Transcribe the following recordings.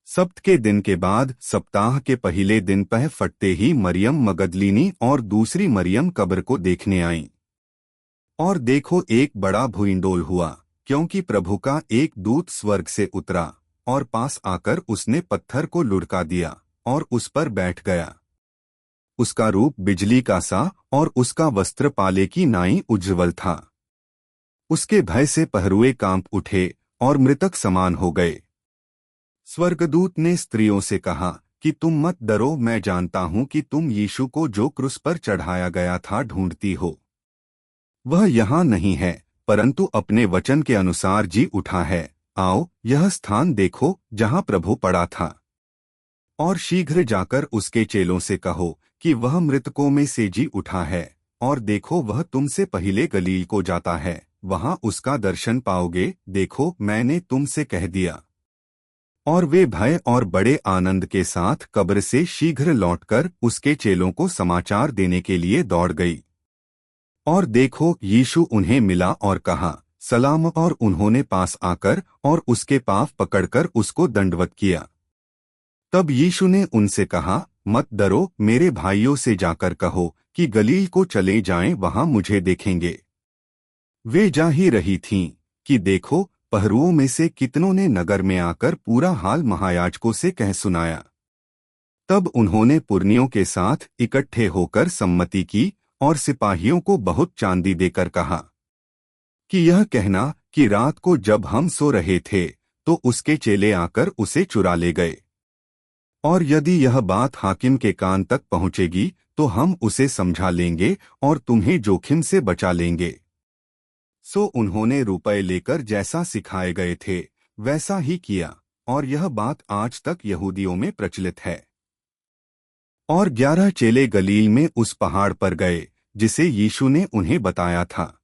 सब्त के दिन के बाद सप्ताह के पहले दिन पह फटते ही मरियम मगदलीनी और दूसरी मरियम कब्र को देखने आईं। और देखो एक बड़ा भूइंडोल हुआ, क्योंकि प्रभु का एक दूत स्वर्ग से उतरा और पास आकर उसने पत्थर को लुढ़का दिया और उस पर बैठ गया। उसका रूप बिजली का सा और उसका वस्त्र पाले की नाई उज्ज्वल था। उसके भय से पहरुए कांप उठे और मृतक समान हो गए। स्वर्गदूत ने स्त्रियों से कहा कि तुम मत डरो, मैं जानता हूं कि तुम यीशु को जो क्रूस पर चढ़ाया गया था ढूंढती हो। वह यहाँ नहीं है, परंतु अपने वचन के अनुसार जी उठा है। आओ, यह स्थान देखो जहाँ प्रभु पड़ा था। और शीघ्र जाकर उसके चेलों से कहो कि वह मृतकों में से जी उठा है, और देखो वह तुमसे पहले गलील को जाता है, वहाँ उसका दर्शन पाओगे। देखो, मैंने तुमसे कह दिया। और वे भय और बड़े आनंद के साथ कब्र से शीघ्र लौटकर उसके चेलों को समाचार देने के लिए दौड़ गई। और देखो, यीशु उन्हें मिला और कहा, सलाम। और उन्होंने पास आकर और उसके पाँव पकड़कर उसको दंडवत किया। तब यीशु ने उनसे कहा, मत डरो, मेरे भाइयों से जाकर कहो कि गलील को चले जाएं, वहां मुझे देखेंगे। वे जा ही रही थीं कि देखो, पहरुओं में से कितनों ने नगर में आकर पूरा हाल महायाजकों से कह सुनाया। तब उन्होंने पुरनियों के साथ इकट्ठे होकर सम्मति की और सिपाहियों को बहुत चांदी देकर कहा कि यह कहना कि रात को जब हम सो रहे थे तो उसके चेले आकर उसे चुरा ले गए। और यदि यह बात हाकिम के कान तक पहुंचेगी तो हम उसे समझा लेंगे और तुम्हें जोखिम से बचा लेंगे। सो उन्होंने रुपए लेकर जैसा सिखाए गए थे वैसा ही किया, और यह बात आज तक यहूदियों में प्रचलित है। और 11 चेले गलील में उस पहाड़ पर गए जिसे यीशु ने उन्हें बताया था।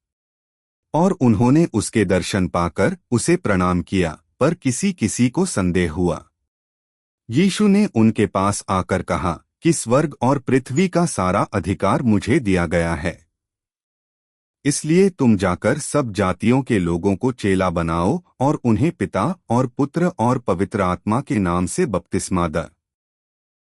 और उन्होंने उसके दर्शन पाकर उसे प्रणाम किया, पर किसी किसी को संदेह हुआ। यीशु ने उनके पास आकर कहा कि स्वर्ग और पृथ्वी का सारा अधिकार मुझे दिया गया है। इसलिए तुम जाकर सब जातियों के लोगों को चेला बनाओ और उन्हें पिता और पुत्र और पवित्र आत्मा के नाम से बपतिस्मा दो।